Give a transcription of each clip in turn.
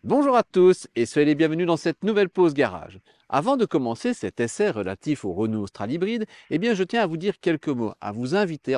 Bonjour à tous et soyez les bienvenus dans cette nouvelle pause garage. Avant de commencer cet essai relatif au Renault Austral hybride, je tiens à vous dire quelques mots, à vous inviter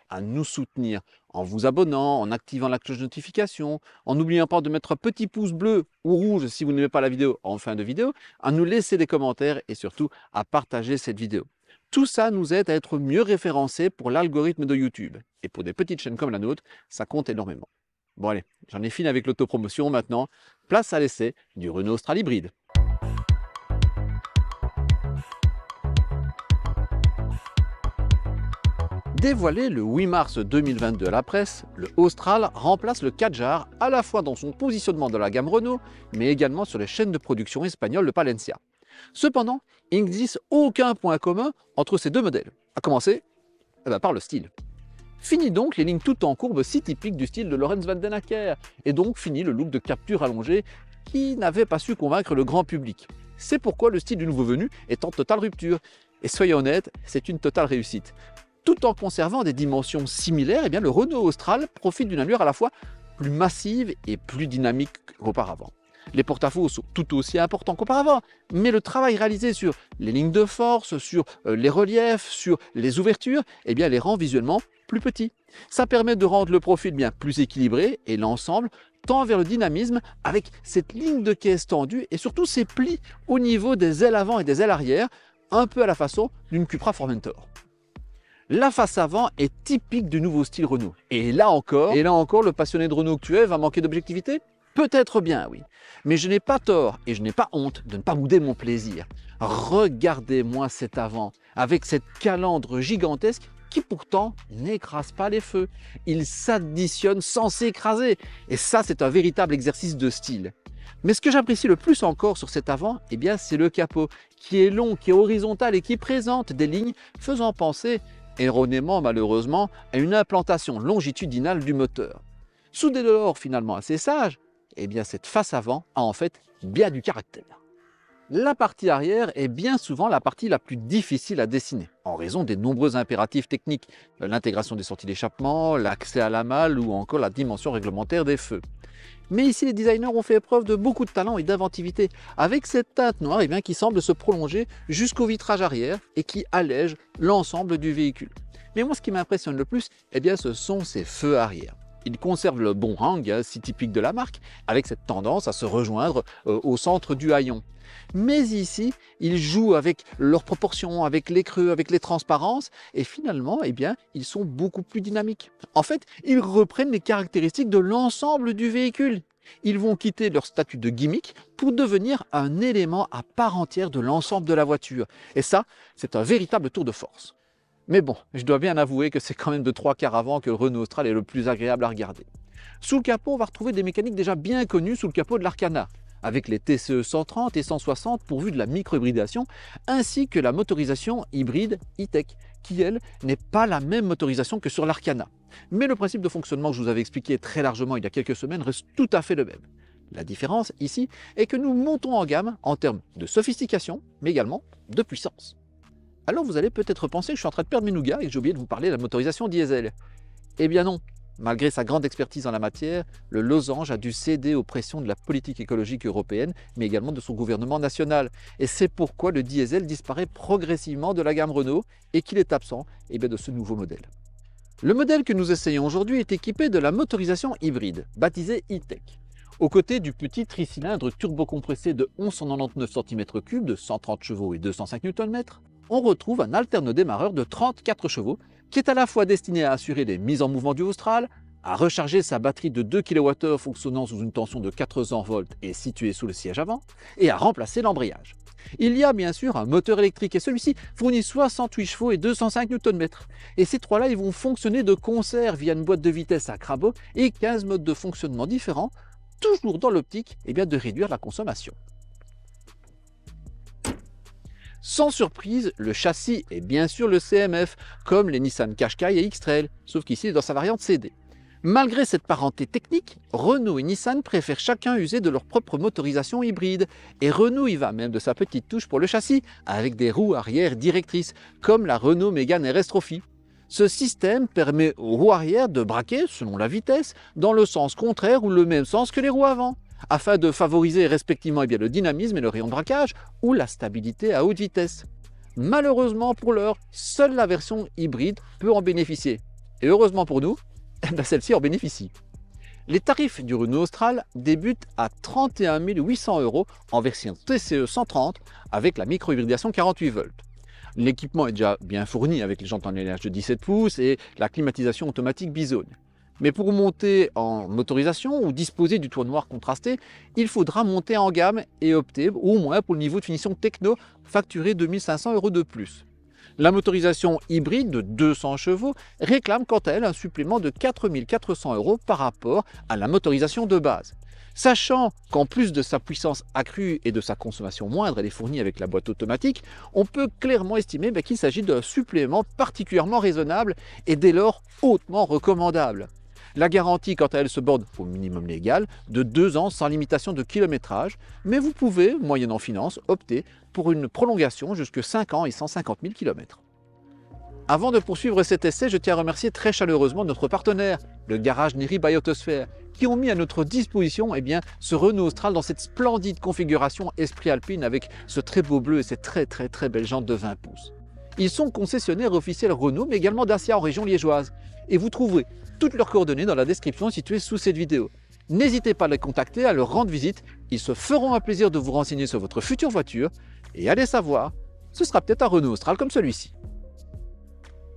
à nous soutenir en vous abonnant, en activant la cloche de notification, en n'oubliant pas de mettre un petit pouce bleu ou rouge si vous n'aimez pas la vidéo en fin de vidéo, à nous laisser des commentaires et surtout à partager cette vidéo. Tout ça nous aide à être mieux référencés pour l'algorithme de YouTube. Et pour des petites chaînes comme la nôtre, ça compte énormément. Bon allez, j'en ai fini avec l'autopromotion maintenant. Place à l'essai du Renault Austral hybride. Dévoilé le 8 mars 2022 à la presse, le Austral remplace le Kadjar à la fois dans son positionnement de la gamme Renault, mais également sur les chaînes de production espagnoles de Palencia. Cependant, il n'existe aucun point commun entre ces deux modèles, à commencer par le style. Fini donc les lignes toutes en courbe si typiques du style de Laurens van den Acker, et donc fini le look de capture allongée qui n'avait pas su convaincre le grand public. C'est pourquoi le style du nouveau venu est en totale rupture. Et soyons honnêtes, c'est une totale réussite. Tout en conservant des dimensions similaires, le Renault Austral profite d'une allure à la fois plus massive et plus dynamique qu'auparavant. Les porte-à-faux sont tout aussi importants qu'auparavant, mais le travail réalisé sur les lignes de force, sur les reliefs, sur les ouvertures, les rend visuellement plus petits. Ça permet de rendre le profil bien plus équilibré et l'ensemble tend vers le dynamisme avec cette ligne de caisse tendue et surtout ces plis au niveau des ailes avant et des ailes arrière, un peu à la façon d'une Cupra Formentor. La face avant est typique du nouveau style Renault. Et là encore, le passionné de Renault que tu es va manquer d'objectivité? Peut-être bien, oui. Mais je n'ai pas tort et je n'ai pas honte de ne pas bouder mon plaisir. Regardez-moi cet avant, avec cette calandre gigantesque qui pourtant n'écrase pas les feux. Il s'additionne sans s'écraser. Et ça, c'est un véritable exercice de style. Mais ce que j'apprécie le plus encore sur cet avant, c'est le capot, qui est long, qui est horizontal et qui présente des lignes faisant penser, erronément malheureusement, à une implantation longitudinale du moteur. Soudé de l'or finalement assez sage, cette face avant a en fait bien du caractère. La partie arrière est bien souvent la partie la plus difficile à dessiner, en raison des nombreux impératifs techniques, l'intégration des sorties d'échappement, l'accès à la malle ou encore la dimension réglementaire des feux. Mais ici, les designers ont fait preuve de beaucoup de talent et d'inventivité, avec cette teinte noire qui semble se prolonger jusqu'au vitrage arrière et qui allège l'ensemble du véhicule. Mais moi, ce qui m'impressionne le plus, ce sont ces feux arrière. Ils conservent le bon hang, si typique de la marque, avec cette tendance à se rejoindre au centre du haillon. Mais ici, ils jouent avec leurs proportions, avec les creux, avec les transparences, et finalement, ils sont beaucoup plus dynamiques. En fait, ils reprennent les caractéristiques de l'ensemble du véhicule. Ils vont quitter leur statut de gimmick pour devenir un élément à part entière de l'ensemble de la voiture. Et ça, c'est un véritable tour de force. Mais bon, je dois bien avouer que c'est quand même de 3/4 avant que le Renault Austral est le plus agréable à regarder. Sous le capot, on va retrouver des mécaniques déjà bien connues sous le capot de l'Arcana, avec les TCE 130 et 160 pourvus de la micro-hybridation, ainsi que la motorisation hybride e-tech, qui elle n'est pas la même motorisation que sur l'Arcana. Mais le principe de fonctionnement que je vous avais expliqué très largement il y a quelques semaines reste tout à fait le même. La différence ici est que nous montons en gamme en termes de sophistication, mais également de puissance. Alors vous allez peut-être penser que je suis en train de perdre mes nougats et que j'ai oublié de vous parler de la motorisation diesel. Eh bien non, malgré sa grande expertise en la matière, le losange a dû céder aux pressions de la politique écologique européenne, mais également de son gouvernement national. Et c'est pourquoi le diesel disparaît progressivement de la gamme Renault et qu'il est absent de ce nouveau modèle. Le modèle que nous essayons aujourd'hui est équipé de la motorisation hybride, baptisée e-tech. Aux côtés du petit tricylindre turbocompressé de 1199 cm3 de 130 chevaux et 205 Nm, on retrouve un alterne-démarreur de 34 chevaux qui est à la fois destiné à assurer les mises en mouvement du Austral, à recharger sa batterie de 2 kWh fonctionnant sous une tension de 400 volts et située sous le siège avant, et à remplacer l'embrayage. Il y a bien sûr un moteur électrique et celui-ci fournit 68 chevaux et 205 Nm. Et ces trois-là ils vont fonctionner de concert via une boîte de vitesse à crabot et 15 modes de fonctionnement différents, toujours dans l'optique de réduire la consommation. Sans surprise, le châssis est bien sûr le CMF, comme les Nissan Qashqai et X-Trail, sauf qu'ici il est dans sa variante CD. Malgré cette parenté technique, Renault et Nissan préfèrent chacun user de leur propre motorisation hybride. Et Renault y va même de sa petite touche pour le châssis, avec des roues arrière directrices, comme la Renault Mégane RS Trophy. Ce système permet aux roues arrière de braquer, selon la vitesse, dans le sens contraire ou le même sens que les roues avant. afin de favoriser respectivement le dynamisme et le rayon de braquage ou la stabilité à haute vitesse. Malheureusement pour l'heure, seule la version hybride peut en bénéficier. Et heureusement pour nous, celle-ci en bénéficie. Les tarifs du Renault Austral débutent à 31 800 € en version TCE 130 avec la micro-hybridation 48 volts. L'équipement est déjà bien fourni avec les jantes en alliage de 17 pouces et la climatisation automatique bisone. Mais pour monter en motorisation ou disposer du toit noir contrasté, il faudra monter en gamme et opter au moins pour le niveau de finition techno facturé 2 500 € de plus. La motorisation hybride de 200 chevaux réclame quant à elle un supplément de 4 400 € par rapport à la motorisation de base. Sachant qu'en plus de sa puissance accrue et de sa consommation moindre, elle est fournie avec la boîte automatique, on peut clairement estimer qu'il s'agit d'un supplément particulièrement raisonnable et dès lors hautement recommandable. La garantie, quant à elle, se borne au minimum légal de 2 ans sans limitation de kilométrage, mais vous pouvez, moyennant finance, opter pour une prolongation jusqu'à 5 ans et 150 000 km. Avant de poursuivre cet essai, je tiens à remercier très chaleureusement notre partenaire, le garage Neri by Autosphere, qui ont mis à notre disposition ce Renault Austral dans cette splendide configuration Esprit Alpine avec ce très beau bleu et ces très belles jantes de 20 pouces. Ils sont concessionnaires officiels Renault, mais également Dacia en région liégeoise. Et vous trouverez toutes leurs coordonnées dans la description située sous cette vidéo. N'hésitez pas à les contacter, à leur rendre visite. Ils se feront un plaisir de vous renseigner sur votre future voiture. Et allez savoir, ce sera peut-être un Renault Austral comme celui-ci.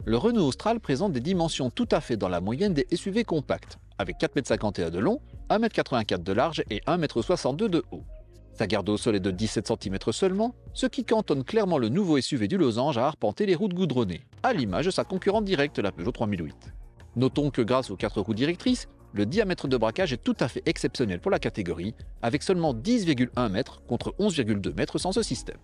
Le Renault Austral présente des dimensions tout à fait dans la moyenne des SUV compacts, avec 4,51 m de long, 1,84 m de large et 1,62 m de haut. Sa garde au sol est de 17 cm seulement, ce qui cantonne clairement le nouveau SUV du losange à arpenter les routes goudronnées, à l'image de sa concurrente directe, la Peugeot 3008. Notons que grâce aux 4 roues directrices, le diamètre de braquage est tout à fait exceptionnel pour la catégorie, avec seulement 10,1 m contre 11,2 m sans ce système.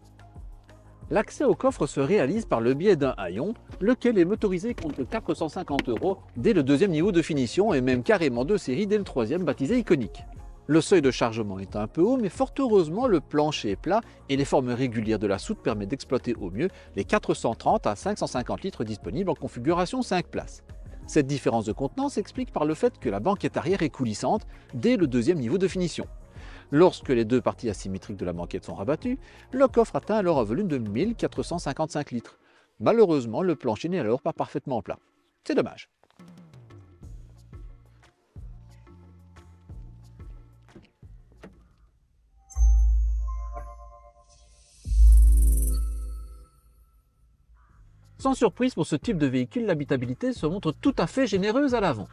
L'accès au coffre se réalise par le biais d'un haillon, lequel est motorisé contre 450 € dès le deuxième niveau de finition et même carrément de série dès le troisième baptisé iconique. Le seuil de chargement est un peu haut, mais fort heureusement le plancher est plat et les formes régulières de la soute permettent d'exploiter au mieux les 430 à 550 litres disponibles en configuration 5 places. Cette différence de contenance s'explique par le fait que la banquette arrière est coulissante dès le deuxième niveau de finition. Lorsque les deux parties asymétriques de la banquette sont rabattues, le coffre atteint alors un volume de 1455 litres. Malheureusement, le plancher n'est alors pas parfaitement plat. C'est dommage. Sans surprise pour ce type de véhicule, l'habitabilité se montre tout à fait généreuse à l'avant.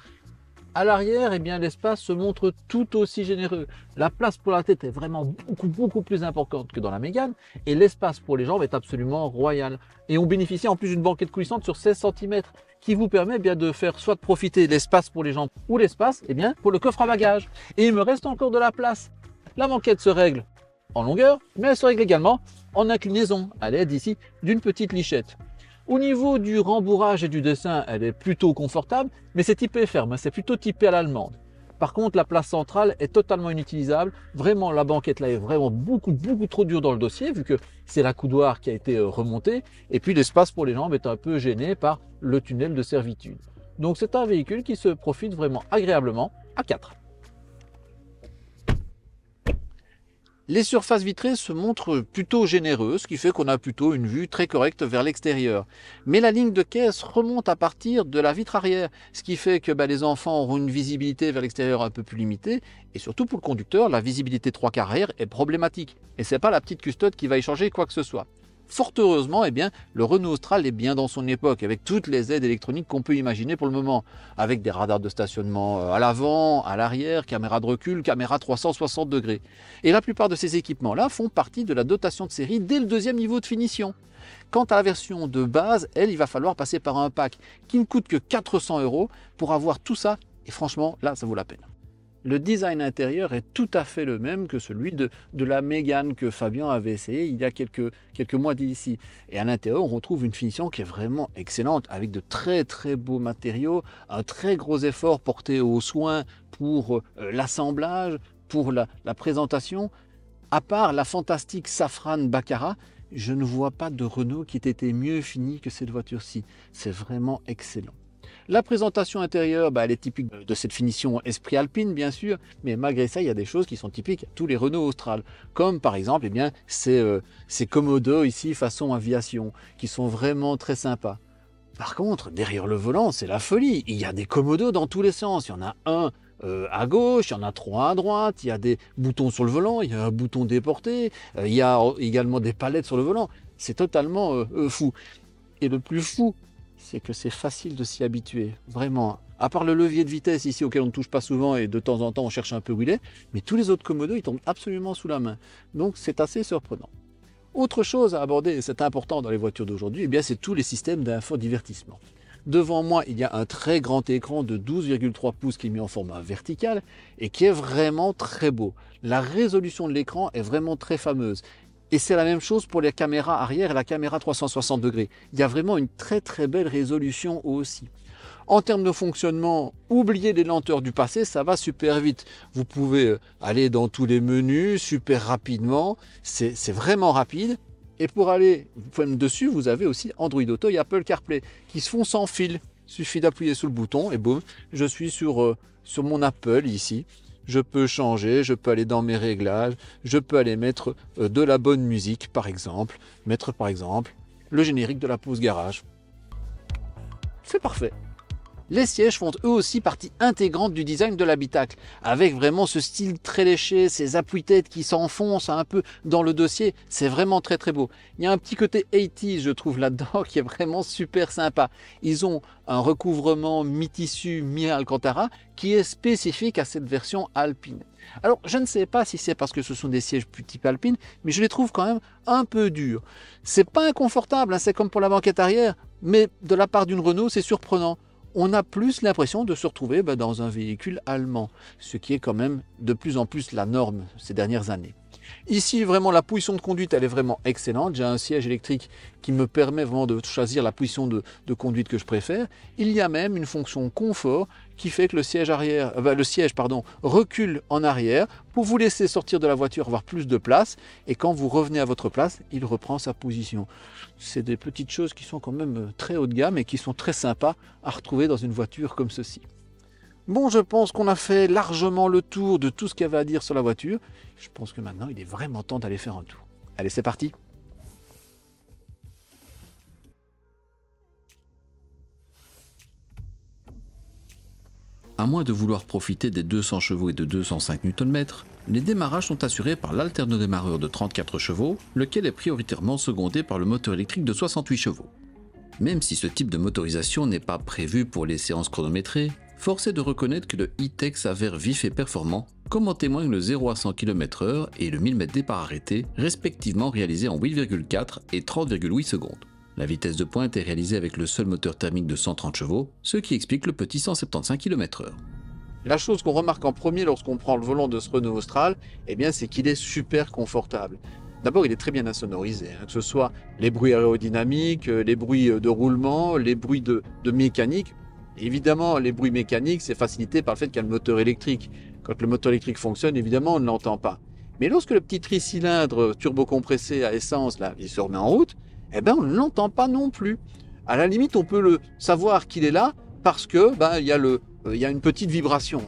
À l'arrière, l'espace se montre tout aussi généreux. La place pour la tête est vraiment beaucoup plus importante que dans la Mégane et l'espace pour les jambes est absolument royal. Et on bénéficie en plus d'une banquette coulissante sur 16 cm qui vous permet de faire soit de profiter de l'espace pour les jambes ou l'espace pour le coffre à bagages. Et il me reste encore de la place. La banquette se règle en longueur, mais elle se règle également en inclinaison à l'aide ici d'une petite lichette. Au niveau du rembourrage et du dessin, elle est plutôt confortable, mais c'est typé ferme, c'est plutôt typé à l'allemande. Par contre, la place centrale est totalement inutilisable. Vraiment, la banquette là est vraiment beaucoup trop dure dans le dossier, vu que c'est la coudoir qui a été remontée. Et puis, l'espace pour les jambes est un peu gêné par le tunnel de servitude. Donc, c'est un véhicule qui se profite vraiment agréablement à 4. Les surfaces vitrées se montrent plutôt généreuses, ce qui fait qu'on a plutôt une vue très correcte vers l'extérieur. Mais la ligne de caisse remonte à partir de la vitre arrière, ce qui fait que les enfants auront une visibilité vers l'extérieur un peu plus limitée. Et surtout pour le conducteur, la visibilité 3/4 arrière est problématique. Et ce n'est pas la petite custode qui va y changer quoi que ce soit. Fort heureusement, le Renault Austral est bien dans son époque, avec toutes les aides électroniques qu'on peut imaginer pour le moment, avec des radars de stationnement à l'avant, à l'arrière, caméra de recul, caméra 360 degrés. Et la plupart de ces équipements-là font partie de la dotation de série dès le deuxième niveau de finition. Quant à la version de base, il va falloir passer par un pack qui ne coûte que 400 € pour avoir tout ça, et franchement, là, ça vaut la peine. Le design intérieur est tout à fait le même que celui de la Mégane que Fabien avait essayé il y a quelques mois d'ici. Et à l'intérieur, on retrouve une finition qui est vraiment excellente, avec de très beaux matériaux, un très gros effort porté aux soins pour l'assemblage, pour la présentation. À part la fantastique Safran Baccarat, je ne vois pas de Renault qui ait été mieux fini que cette voiture-ci. C'est vraiment excellent. La présentation intérieure, elle est typique de cette finition esprit alpine, bien sûr, mais malgré ça, il y a des choses qui sont typiques à tous les Renault Austral, comme par exemple ces commodos ici façon aviation, qui sont vraiment très sympas. Par contre, derrière le volant, c'est la folie. Il y a des commodos dans tous les sens. Il y en a un à gauche, il y en a trois à droite, il y a des boutons sur le volant, il y a un bouton déporté, il y a également des palettes sur le volant. C'est totalement fou. Et le plus fou, c'est que c'est facile de s'y habituer, vraiment. À part le levier de vitesse ici auquel on ne touche pas souvent et de temps en temps on cherche un peu où il est, mais tous les autres commodos ils tombent absolument sous la main. Donc c'est assez surprenant. Autre chose à aborder, et c'est important dans les voitures d'aujourd'hui, eh bien c'est tous les systèmes d'infodivertissement. Devant moi, il y a un très grand écran de 12,3 pouces qui est mis en format vertical et qui est vraiment très beau. La résolution de l'écran est vraiment très fameuse. Et c'est la même chose pour les caméras arrière et la caméra 360 degrés. Il y a vraiment une très très belle résolution aussi. En termes de fonctionnement, oubliez les lenteurs du passé, ça va super vite. Vous pouvez aller dans tous les menus super rapidement, c'est vraiment rapide. Et pour aller dessus, vous avez aussi Android Auto et Apple CarPlay qui se font sans fil. Il suffit d'appuyer sur le bouton et boum, je suis sur mon Apple ici. Je peux changer, je peux aller dans mes réglages, je peux aller mettre de la bonne musique par exemple, mettre par exemple le générique de la pause garage. C'est parfait. Les sièges font eux aussi partie intégrante du design de l'habitacle, avec vraiment ce style très léché, ces appuis-têtes qui s'enfoncent un peu dans le dossier, c'est vraiment très très beau. Il y a un petit côté 80s je trouve là-dedans qui est vraiment super sympa. Ils ont un recouvrement mi-tissu, mi-alcantara qui est spécifique à cette version alpine. Alors je ne sais pas si c'est parce que ce sont des sièges plus type alpine, mais je les trouve quand même un peu durs. C'est pas inconfortable, hein, c'est comme pour la banquette arrière, mais de la part d'une Renault c'est surprenant. On a plus l'impression de se retrouver dans un véhicule allemand, ce qui est quand même de plus en plus la norme ces dernières années. Ici, vraiment, la position de conduite, elle est vraiment excellente. J'ai un siège électrique qui me permet vraiment de choisir la position de conduite que je préfère. Il y a même une fonction confort qui fait que le siège recule en arrière pour vous laisser sortir de la voiture, avoir plus de place. Et quand vous revenez à votre place, il reprend sa position. C'est des petites choses qui sont quand même très haut de gamme et qui sont très sympas à retrouver dans une voiture comme ceci. Bon, je pense qu'on a fait largement le tour de tout ce qu'il y avait à dire sur la voiture. Je pense que maintenant, il est vraiment temps d'aller faire un tour. Allez, c'est parti! À moins de vouloir profiter des 200 chevaux et de 205 Nm, les démarrages sont assurés par l'alternodémarreur de 34 chevaux, lequel est prioritairement secondé par le moteur électrique de 68 chevaux. Même si ce type de motorisation n'est pas prévu pour les séances chronométrées, force est de reconnaître que le e-tech s'avère vif et performant, comme en témoignent le 0 à 100 km/h et le 1000 m départ arrêté, respectivement réalisés en 8,4 et 30,8 secondes. La vitesse de pointe est réalisée avec le seul moteur thermique de 130 chevaux, ce qui explique le petit 175 km/h. La chose qu'on remarque en premier lorsqu'on prend le volant de ce Renault Austral, c'est qu'il est super confortable. D'abord, il est très bien insonorisé, que ce soit les bruits aérodynamiques, les bruits de roulement, les bruits de mécanique. Évidemment, les bruits mécaniques, c'est facilité par le fait qu'il y a le moteur électrique. Quand le moteur électrique fonctionne, évidemment, on ne l'entend pas. Mais lorsque le petit tricylindre turbocompressé à essence, là, il se remet en route, on ne l'entend pas non plus. À la limite, on peut le savoir qu'il est là parce que il y a une petite vibration.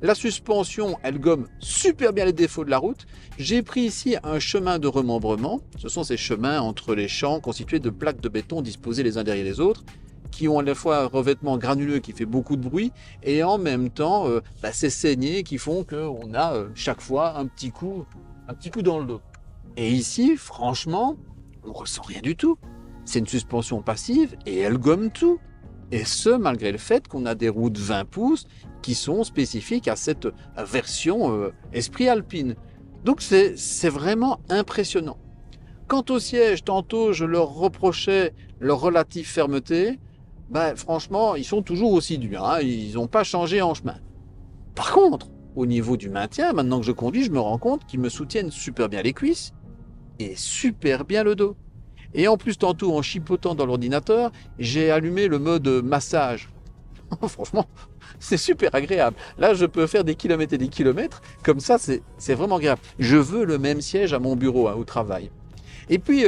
La suspension, elle gomme super bien les défauts de la route. J'ai pris ici un chemin de remembrement. Ce sont ces chemins entre les champs constitués de plaques de béton disposées les uns derrière les autres, qui ont à la fois un revêtement granuleux qui fait beaucoup de bruit et en même temps ces saignées qui font qu'on a chaque fois un petit coup dans le dos. Et ici, franchement, on ressent rien du tout. C'est une suspension passive et elle gomme tout. Et ce, malgré le fait qu'on a des roues de 20 pouces qui sont spécifiques à cette version esprit alpine. Donc c'est vraiment impressionnant. Quant au siège, tantôt je leur reprochais leur relative fermeté. Franchement, ils sont toujours aussi durs. Ils n'ont pas changé en chemin. Par contre, au niveau du maintien, maintenant que je conduis, je me rends compte qu'ils me soutiennent super bien les cuisses et super bien le dos. Et en plus, tantôt, en chipotant dans l'ordinateur, j'ai allumé le mode massage. Franchement, c'est super agréable. Là, je peux faire des kilomètres et des kilomètres. Comme ça, c'est vraiment agréable. Je veux le même siège à mon bureau, au travail. Et puis,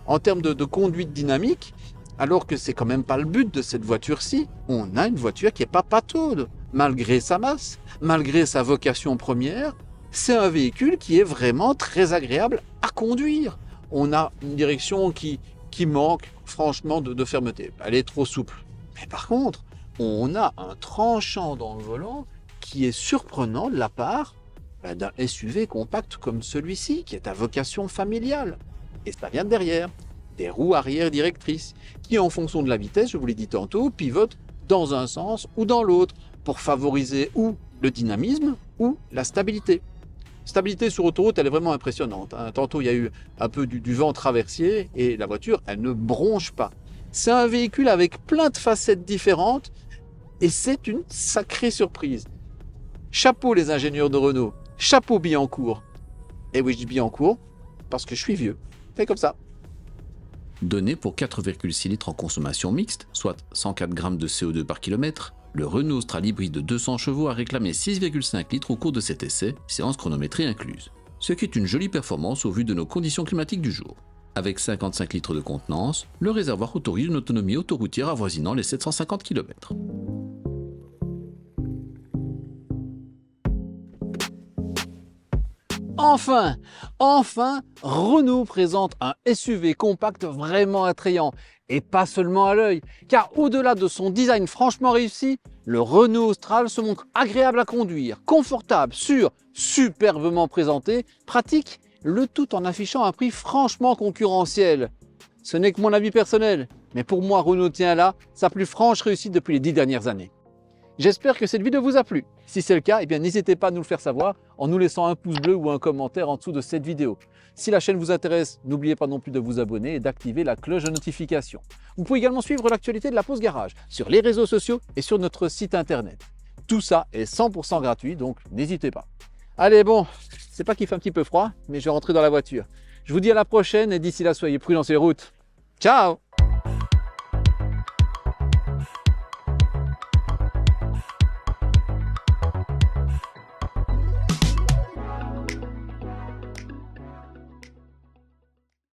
en termes de conduite dynamique, Alors que c'est quand même pas le but de cette voiture-ci. On a une voiture qui est pas pataude. Malgré sa masse, malgré sa vocation première, c'est un véhicule qui est vraiment très agréable à conduire. On a une direction qui manque franchement de fermeté. Elle est trop souple. Mais par contre, on a un tranchant dans le volant qui est surprenant de la part d'un SUV compact comme celui-ci, qui est à vocation familiale. Et ça vient de derrière. Des roues arrière directrices, qui en fonction de la vitesse, je vous l'ai dit tantôt, pivotent dans un sens ou dans l'autre, pour favoriser ou le dynamisme ou la stabilité. Stabilité sur autoroute, elle est vraiment impressionnante. Tantôt, il y a eu un peu du vent traversier et la voiture, elle ne bronche pas. C'est un véhicule avec plein de facettes différentes et c'est une sacrée surprise. Chapeau les ingénieurs de Renault, chapeau Billancourt. Et oui, je dis Billancourt parce que je suis vieux. Fait comme ça. Donné pour 4,6 litres en consommation mixte, soit 104 grammes de CO2 par kilomètre, le Renault Austral hybride de 200 chevaux a réclamé 6,5 litres au cours de cet essai, séance chronométrée incluse. Ce qui est une jolie performance au vu de nos conditions climatiques du jour. Avec 55 litres de contenance, le réservoir autorise une autonomie autoroutière avoisinant les 750 km. Enfin, Renault présente un SUV compact vraiment attrayant, et pas seulement à l'œil, car au-delà de son design franchement réussi, le Renault Austral se montre agréable à conduire, confortable, sûr, superbement présenté, pratique, le tout en affichant un prix franchement concurrentiel. Ce n'est que mon avis personnel, mais pour moi Renault tient là sa plus franche réussite depuis les 10 dernières années. J'espère que cette vidéo vous a plu. Si c'est le cas, eh bien n'hésitez pas à nous le faire savoir en nous laissant un pouce bleu ou un commentaire en dessous de cette vidéo. Si la chaîne vous intéresse, n'oubliez pas non plus de vous abonner et d'activer la cloche de notification. Vous pouvez également suivre l'actualité de la pause garage sur les réseaux sociaux et sur notre site internet. Tout ça est 100% gratuit, donc n'hésitez pas. Allez bon, c'est pas qu'il fait un petit peu froid, mais je vais rentrer dans la voiture. Je vous dis à la prochaine et d'ici là, soyez prudents sur les routes. Ciao!